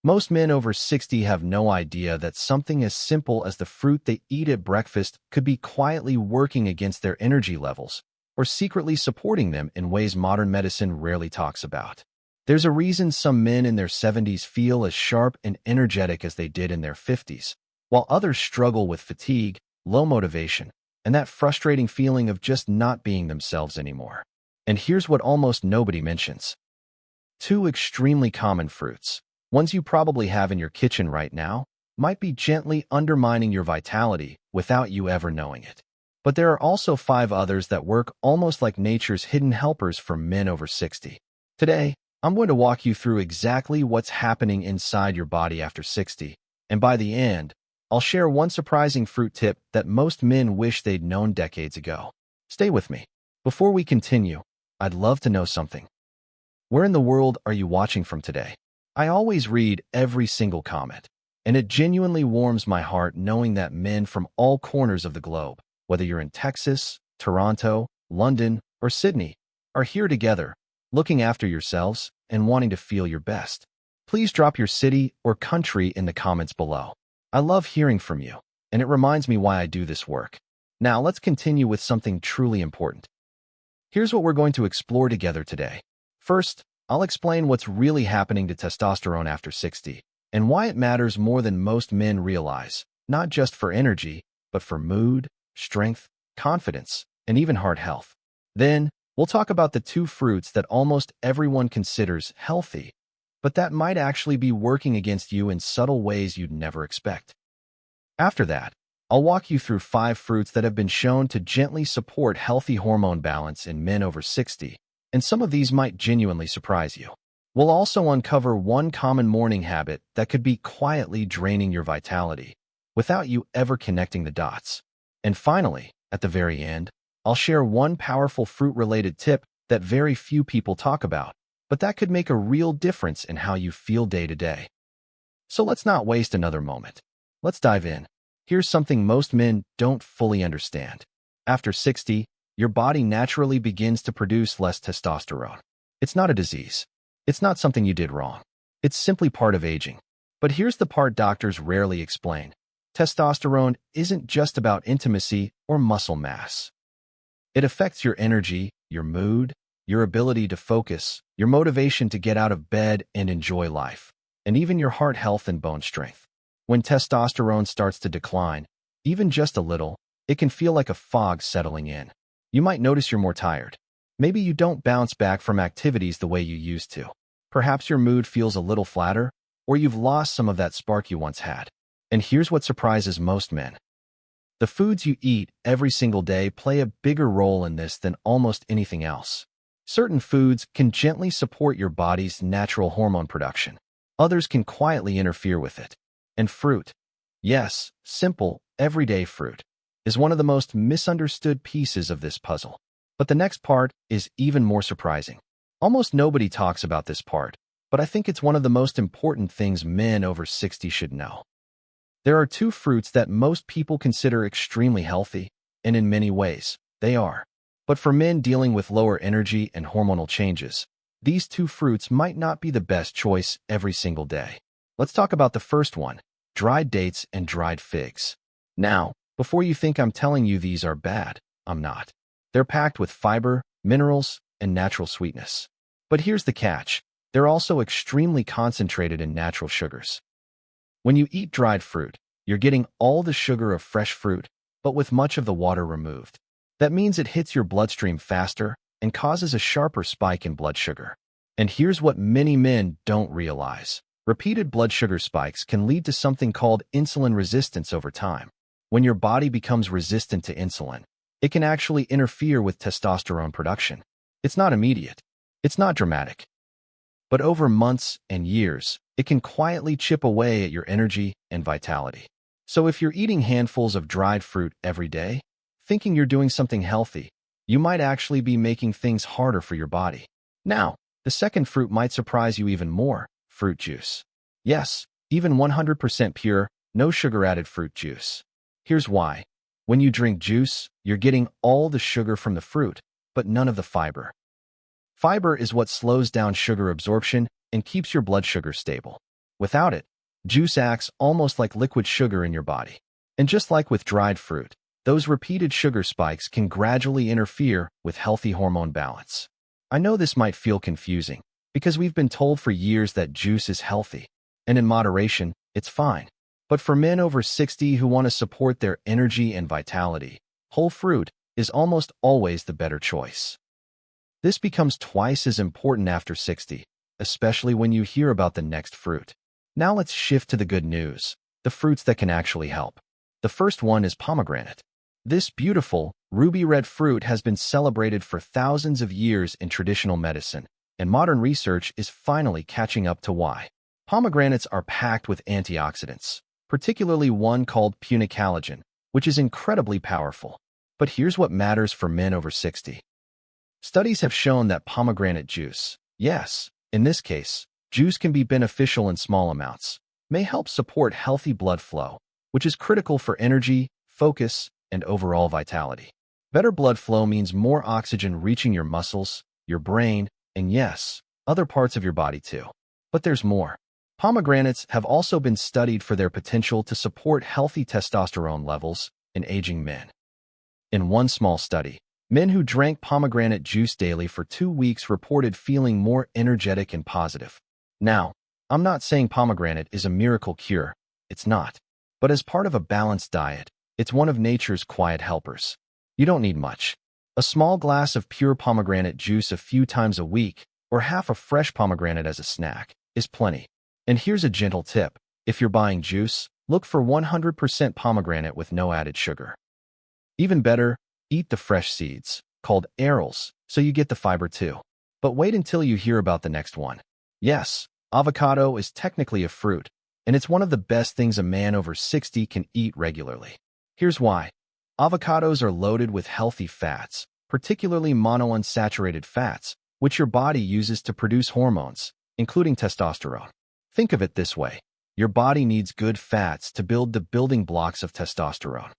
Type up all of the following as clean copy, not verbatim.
Most men over 60 have no idea that something as simple as the fruit they eat at breakfast could be quietly working against their energy levels or secretly supporting them in ways modern medicine rarely talks about. There's a reason some men in their 70s feel as sharp and energetic as they did in their 50s, while others struggle with fatigue, low motivation, and that frustrating feeling of just not being themselves anymore. And here's what almost nobody mentions. Two extremely common fruits, ones you probably have in your kitchen right now, might be gently undermining your vitality without you ever knowing it. But there are also 5 others that work almost like nature's hidden helpers for men over 60. Today, I'm going to walk you through exactly what's happening inside your body after 60, and by the end, I'll share one surprising fruit tip that most men wish they'd known decades ago. Stay with me. Before we continue, I'd love to know something. Where in the world are you watching from today? I always read every single comment, and it genuinely warms my heart knowing that men from all corners of the globe, whether you're in Texas, Toronto, London, or Sydney, are here together, looking after yourselves and wanting to feel your best. Please drop your city or country in the comments below. I love hearing from you, and it reminds me why I do this work. Now let's continue with something truly important. Here's what we're going to explore together today. First, I'll explain what's really happening to testosterone after 60 and why it matters more than most men realize, not just for energy, but for mood, strength, confidence, and even heart health. Then, we'll talk about the 2 fruits that almost everyone considers healthy, but that might actually be working against you in subtle ways you'd never expect. After that, I'll walk you through 5 fruits that have been shown to gently support healthy hormone balance in men over 60, and some of these might genuinely surprise you. We'll also uncover one common morning habit that could be quietly draining your vitality, without you ever connecting the dots. And finally, at the very end, I'll share one powerful fruit-related tip that very few people talk about, but that could make a real difference in how you feel day to day. So let's not waste another moment. Let's dive in. Here's something most men don't fully understand. After 60, your body naturally begins to produce less testosterone. It's not a disease. It's not something you did wrong. It's simply part of aging. But here's the part doctors rarely explain. Testosterone isn't just about intimacy or muscle mass. It affects your energy, your mood, your ability to focus, your motivation to get out of bed and enjoy life, and even your heart health and bone strength. When testosterone starts to decline, even just a little, it can feel like a fog settling in. You might notice you're more tired. Maybe you don't bounce back from activities the way you used to. Perhaps your mood feels a little flatter, or you've lost some of that spark you once had. And here's what surprises most men. The foods you eat every single day play a bigger role in this than almost anything else. Certain foods can gently support your body's natural hormone production. Others can quietly interfere with it. And fruit, yes, simple, everyday fruit, is one of the most misunderstood pieces of this puzzle. But the next part is even more surprising. Almost nobody talks about this part, but I think it's one of the most important things men over 60 should know. There are 2 fruits that most people consider extremely healthy, and in many ways, they are. But for men dealing with lower energy and hormonal changes, these 2 fruits might not be the best choice every single day. Let's talk about the first one, dried dates and dried figs. Now, before you think I'm telling you these are bad, I'm not. They're packed with fiber, minerals, and natural sweetness. But here's the catch. They're also extremely concentrated in natural sugars. When you eat dried fruit, you're getting all the sugar of fresh fruit, but with much of the water removed. That means it hits your bloodstream faster and causes a sharper spike in blood sugar. And here's what many men don't realize. Repeated blood sugar spikes can lead to something called insulin resistance over time. When your body becomes resistant to insulin, it can actually interfere with testosterone production. It's not immediate. It's not dramatic. But over months and years, it can quietly chip away at your energy and vitality. So if you're eating handfuls of dried fruit every day, thinking you're doing something healthy, you might actually be making things harder for your body. Now, the second fruit might surprise you even more, fruit juice. Yes, even 100% pure, no sugar-added fruit juice. Here's why. When you drink juice, you're getting all the sugar from the fruit, but none of the fiber. Fiber is what slows down sugar absorption and keeps your blood sugar stable. Without it, juice acts almost like liquid sugar in your body. And just like with dried fruit, those repeated sugar spikes can gradually interfere with healthy hormone balance. I know this might feel confusing, because we've been told for years that juice is healthy, and in moderation, it's fine. But for men over 60 who want to support their energy and vitality, whole fruit is almost always the better choice. This becomes twice as important after 60, especially when you hear about the next fruit. Now let's shift to the good news, the fruits that can actually help. The first one is pomegranate. This beautiful, ruby red fruit has been celebrated for thousands of years in traditional medicine, and modern research is finally catching up to why. Pomegranates are packed with antioxidants, particularly one called punicalagin, which is incredibly powerful. But here's what matters for men over 60. Studies have shown that pomegranate juice, yes, in this case, juice can be beneficial in small amounts, may help support healthy blood flow, which is critical for energy, focus, and overall vitality. Better blood flow means more oxygen reaching your muscles, your brain, and yes, other parts of your body too. But there's more. Pomegranates have also been studied for their potential to support healthy testosterone levels in aging men. In one small study, men who drank pomegranate juice daily for 2 weeks reported feeling more energetic and positive. Now, I'm not saying pomegranate is a miracle cure, it's not. But as part of a balanced diet, it's one of nature's quiet helpers. You don't need much. A small glass of pure pomegranate juice a few times a week, or half a fresh pomegranate as a snack, is plenty. And here's a gentle tip. If you're buying juice, look for 100% pomegranate with no added sugar. Even better, eat the fresh seeds, called arils, so you get the fiber too. But wait until you hear about the next one. Yes, avocado is technically a fruit, and it's one of the best things a man over 60 can eat regularly. Here's why. Avocados are loaded with healthy fats, particularly monounsaturated fats, which your body uses to produce hormones, including testosterone. Think of it this way. Your body needs good fats to build the building blocks of testosterone.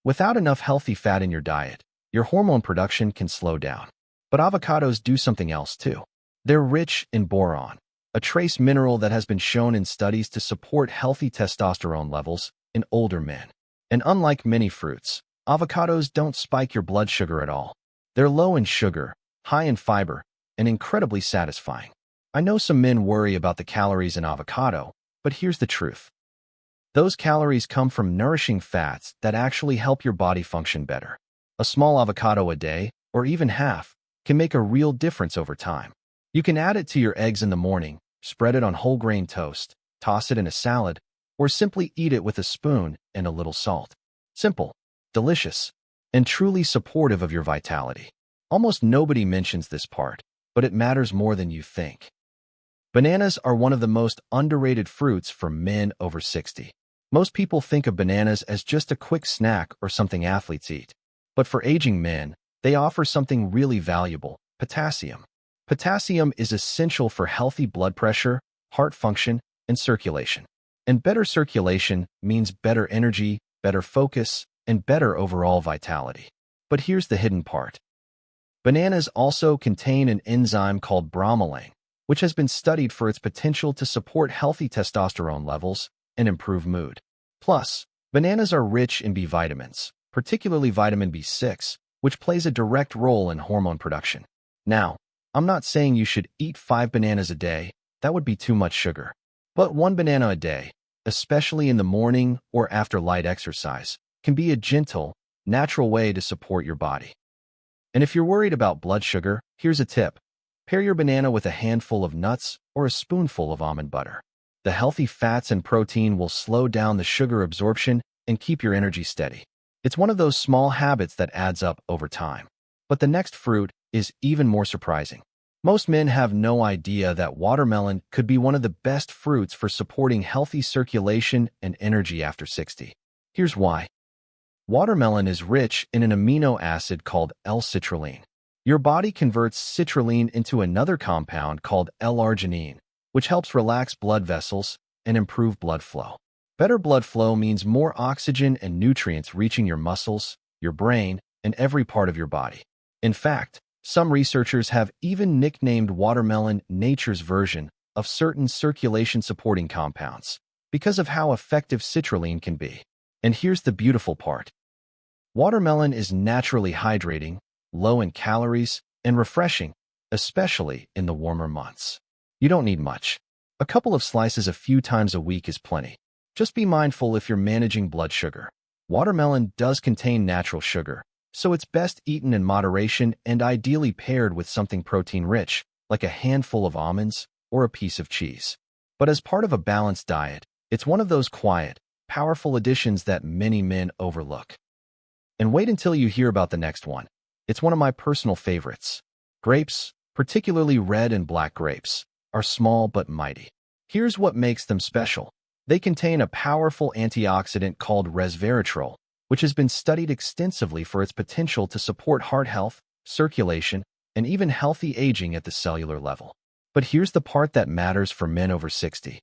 Without enough healthy fat in your diet, your hormone production can slow down. But avocados do something else too. They're rich in boron, a trace mineral that has been shown in studies to support healthy testosterone levels in older men. And unlike many fruits, avocados don't spike your blood sugar at all. They're low in sugar, high in fiber, and incredibly satisfying. I know some men worry about the calories in avocado, but here's the truth. Those calories come from nourishing fats that actually help your body function better. A small avocado a day, or even half, can make a real difference over time. You can add it to your eggs in the morning, spread it on whole grain toast, toss it in a salad, or simply eat it with a spoon and a little salt. Simple, delicious, and truly supportive of your vitality. Almost nobody mentions this part, but it matters more than you think. Bananas are one of the most underrated fruits for men over 60. Most people think of bananas as just a quick snack or something athletes eat. But for aging men, they offer something really valuable, potassium. Potassium is essential for healthy blood pressure, heart function, and circulation. And better circulation means better energy, better focus, and better overall vitality. But here's the hidden part. Bananas also contain an enzyme called bromelain, which has been studied for its potential to support healthy testosterone levels and improve mood. Plus, bananas are rich in B vitamins, particularly vitamin B6, which plays a direct role in hormone production. Now, I'm not saying you should eat 5 bananas a day, that would be too much sugar. But 1 banana a day, especially in the morning or after light exercise, can be a gentle, natural way to support your body. And if you're worried about blood sugar, here's a tip. Pair your banana with a handful of nuts or a spoonful of almond butter. The healthy fats and protein will slow down the sugar absorption and keep your energy steady. It's one of those small habits that adds up over time. But the next fruit is even more surprising. Most men have no idea that watermelon could be one of the best fruits for supporting healthy circulation and energy after 60. Here's why. Watermelon is rich in an amino acid called L-citrulline. Your body converts citrulline into another compound called L-arginine, which helps relax blood vessels and improve blood flow. Better blood flow means more oxygen and nutrients reaching your muscles, your brain, and every part of your body. In fact, some researchers have even nicknamed watermelon nature's version of certain circulation-supporting compounds because of how effective citrulline can be. And here's the beautiful part. Watermelon is naturally hydrating, low in calories, and refreshing, especially in the warmer months. You don't need much. A couple of slices a few times a week is plenty. Just be mindful if you're managing blood sugar. Watermelon does contain natural sugar, so it's best eaten in moderation and ideally paired with something protein-rich, like a handful of almonds or a piece of cheese. But as part of a balanced diet, it's one of those quiet, powerful additions that many men overlook. And wait until you hear about the next one. It's one of my personal favorites. Grapes, particularly red and black grapes, are small but mighty. Here's what makes them special. They contain a powerful antioxidant called resveratrol, which has been studied extensively for its potential to support heart health, circulation, and even healthy aging at the cellular level. But here's the part that matters for men over 60.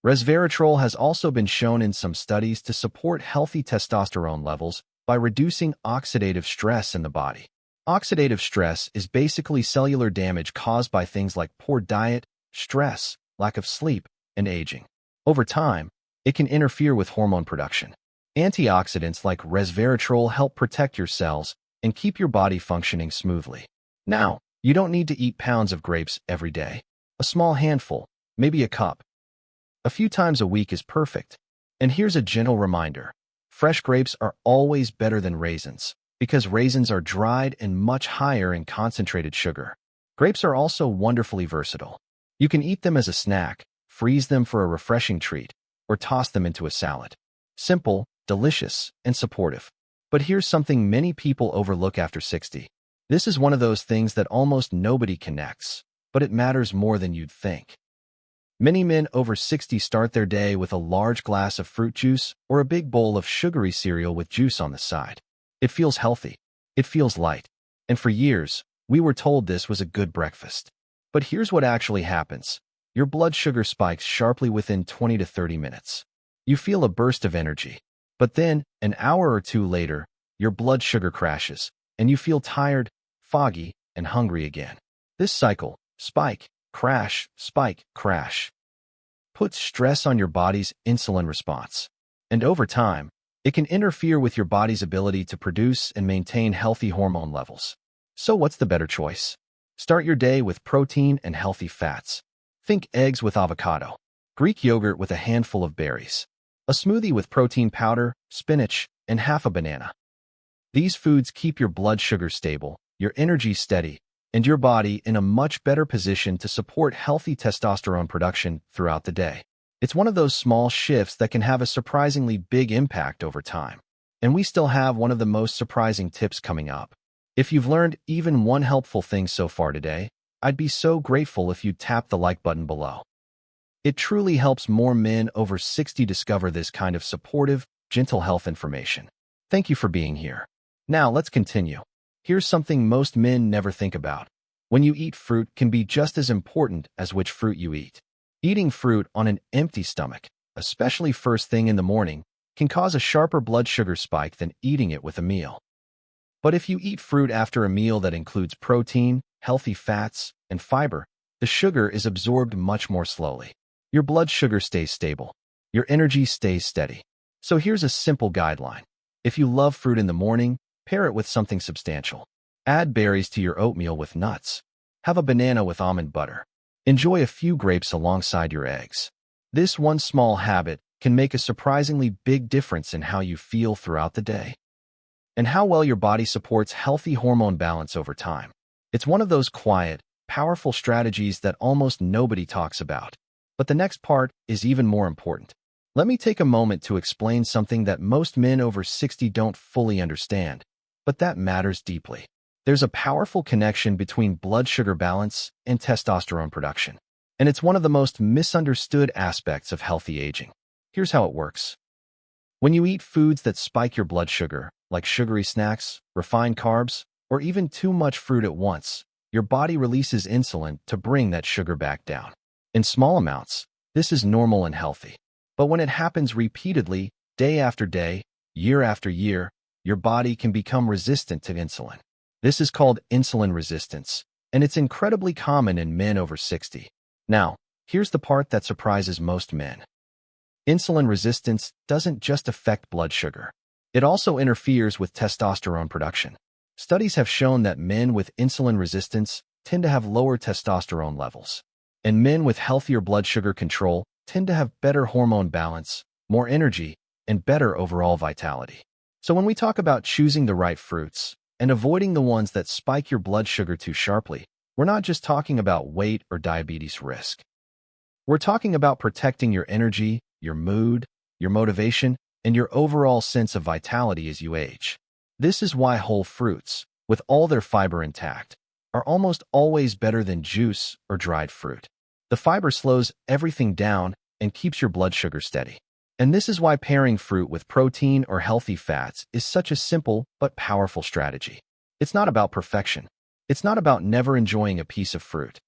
Resveratrol has also been shown in some studies to support healthy testosterone levels by reducing oxidative stress in the body. Oxidative stress is basically cellular damage caused by things like poor diet, stress, lack of sleep, and aging. Over time, it can interfere with hormone production. Antioxidants like resveratrol help protect your cells and keep your body functioning smoothly. Now, you don't need to eat pounds of grapes every day. A small handful, maybe a cup, a few times a week is perfect. And here's a gentle reminder. Fresh grapes are always better than raisins, because raisins are dried and much higher in concentrated sugar. Grapes are also wonderfully versatile. You can eat them as a snack, freeze them for a refreshing treat, or toss them into a salad. Simple, delicious, and supportive. But here's something many people overlook after 60. This is one of those things that almost nobody connects, but it matters more than you'd think. Many men over 60 start their day with a large glass of fruit juice or a big bowl of sugary cereal with juice on the side. It feels healthy. It feels light. And for years, we were told this was a good breakfast. But here's what actually happens. Your blood sugar spikes sharply within 20 to 30 minutes. You feel a burst of energy. But then, an hour or two later, your blood sugar crashes, and you feel tired, foggy, and hungry again. This cycle, spike, crash, puts stress on your body's insulin response. And over time, it can interfere with your body's ability to produce and maintain healthy hormone levels. So what's the better choice? Start your day with protein and healthy fats. Think eggs with avocado, Greek yogurt with a handful of berries, a smoothie with protein powder, spinach, and half a banana. These foods keep your blood sugar stable, your energy steady, and your body in a much better position to support healthy testosterone production throughout the day. It's one of those small shifts that can have a surprisingly big impact over time. And we still have one of the most surprising tips coming up. If you've learned even one helpful thing so far today, I'd be so grateful if you'd tap the like button below. It truly helps more men over 60 discover this kind of supportive, gentle health information. Thank you for being here. Now let's continue. Here's something most men never think about. When you eat fruit can be just as important as which fruit you eat. Eating fruit on an empty stomach, especially first thing in the morning, can cause a sharper blood sugar spike than eating it with a meal. But if you eat fruit after a meal that includes protein, healthy fats, and fiber, the sugar is absorbed much more slowly. Your blood sugar stays stable. Your energy stays steady. So here's a simple guideline. If you love fruit in the morning, pair it with something substantial. Add berries to your oatmeal with nuts. Have a banana with almond butter. Enjoy a few grapes alongside your eggs. This one small habit can make a surprisingly big difference in how you feel throughout the day and how well your body supports healthy hormone balance over time. It's one of those quiet, powerful strategies that almost nobody talks about. But the next part is even more important. Let me take a moment to explain something that most men over 60 don't fully understand, but that matters deeply. There's a powerful connection between blood sugar balance and testosterone production, and it's one of the most misunderstood aspects of healthy aging. Here's how it works. When you eat foods that spike your blood sugar, like sugary snacks, refined carbs, or even too much fruit at once, your body releases insulin to bring that sugar back down. In small amounts, this is normal and healthy. But when it happens repeatedly, day after day, year after year, your body can become resistant to insulin. This is called insulin resistance, and it's incredibly common in men over 60. Now, Here's the part that surprises most men. Insulin resistance doesn't just affect blood sugar. It also interferes with testosterone production. Studies have shown that men with insulin resistance tend to have lower testosterone levels, and men with healthier blood sugar control tend to have better hormone balance, more energy, and better overall vitality. So when we talk about choosing the right fruits and avoiding the ones that spike your blood sugar too sharply, we're not just talking about weight or diabetes risk. We're talking about protecting your energy, your mood, your motivation, and your overall sense of vitality as you age. This is why whole fruits, with all their fiber intact, are almost always better than juice or dried fruit. The fiber slows everything down and keeps your blood sugar steady. And this is why pairing fruit with protein or healthy fats is such a simple but powerful strategy. It's not about perfection. It's not about never enjoying a piece of fruit.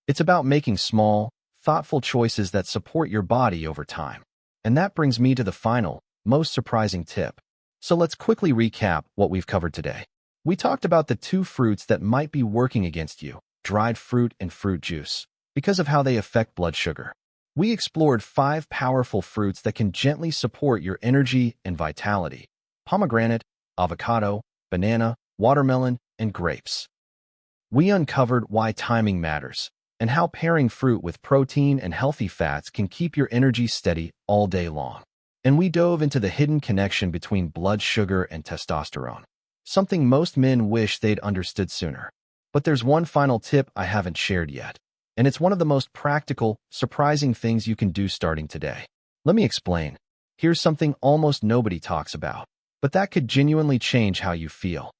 It's about making small, thoughtful choices that support your body over time. And that brings me to the final, most surprising tip. So let's quickly recap what we've covered today. We talked about the two fruits that might be working against you, dried fruit and fruit juice, because of how they affect blood sugar. We explored 5 powerful fruits that can gently support your energy and vitality: pomegranate, avocado, banana, watermelon, and grapes. We uncovered why timing matters and how pairing fruit with protein and healthy fats can keep your energy steady all day long. And we dove into the hidden connection between blood sugar and testosterone, something most men wish they'd understood sooner. But there's one final tip I haven't shared yet, and it's one of the most practical, surprising things you can do starting today. Let me explain. Here's something almost nobody talks about, but that could genuinely change how you feel.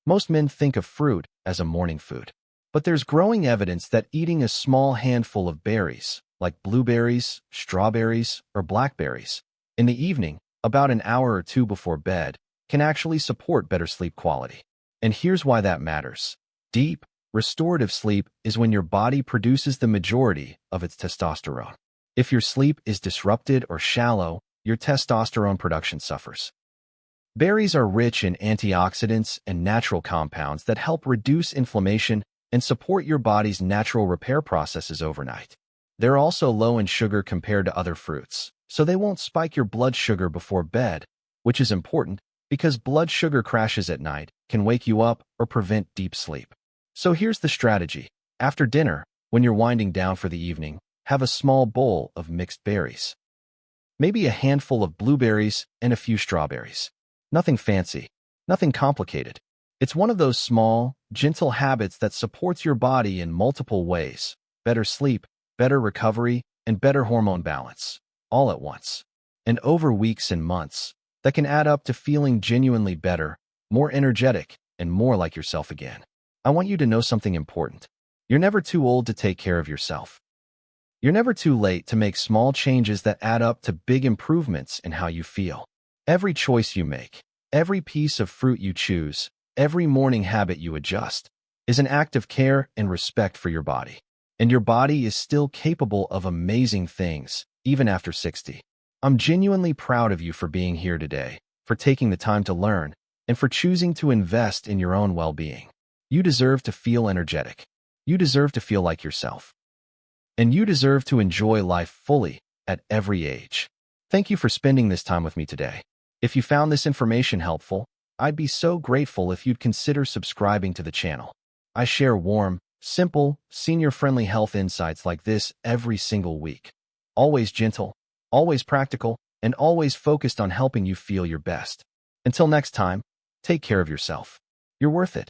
Most men think of fruit as a morning food, but there's growing evidence that eating a small handful of berries, like blueberries, strawberries, or blackberries, in the evening, about an hour or two before bed, can actually support better sleep quality. And here's why that matters. Deep, restorative sleep is when your body produces the majority of its testosterone. If your sleep is disrupted or shallow, your testosterone production suffers. Berries are rich in antioxidants and natural compounds that help reduce inflammation and support your body's natural repair processes overnight. They're also low in sugar compared to other fruits, so they won't spike your blood sugar before bed, which is important because blood sugar crashes at night can wake you up or prevent deep sleep. So here's the strategy. After dinner, when you're winding down for the evening, have a small bowl of mixed berries. Maybe a handful of blueberries and a few strawberries. Nothing fancy, nothing complicated. It's one of those small, gentle habits that supports your body in multiple ways: better sleep, better recovery, and better hormone balance, all at once. And over weeks and months, that can add up to feeling genuinely better, more energetic, and more like yourself again. I want you to know something important. You're never too old to take care of yourself. You're never too late to make small changes that add up to big improvements in how you feel. Every choice you make, every piece of fruit you choose, every morning habit you adjust, is an act of care and respect for your body. And your body is still capable of amazing things, even after 60. I'm genuinely proud of you for being here today, for taking the time to learn, and for choosing to invest in your own well-being. You deserve to feel energetic. You deserve to feel like yourself. And you deserve to enjoy life fully at every age. Thank you for spending this time with me today. If you found this information helpful, I'd be so grateful if you'd consider subscribing to the channel. I share warm, simple, senior-friendly health insights like this every single week. Always gentle, always practical, and always focused on helping you feel your best. Until next time, take care of yourself. You're worth it.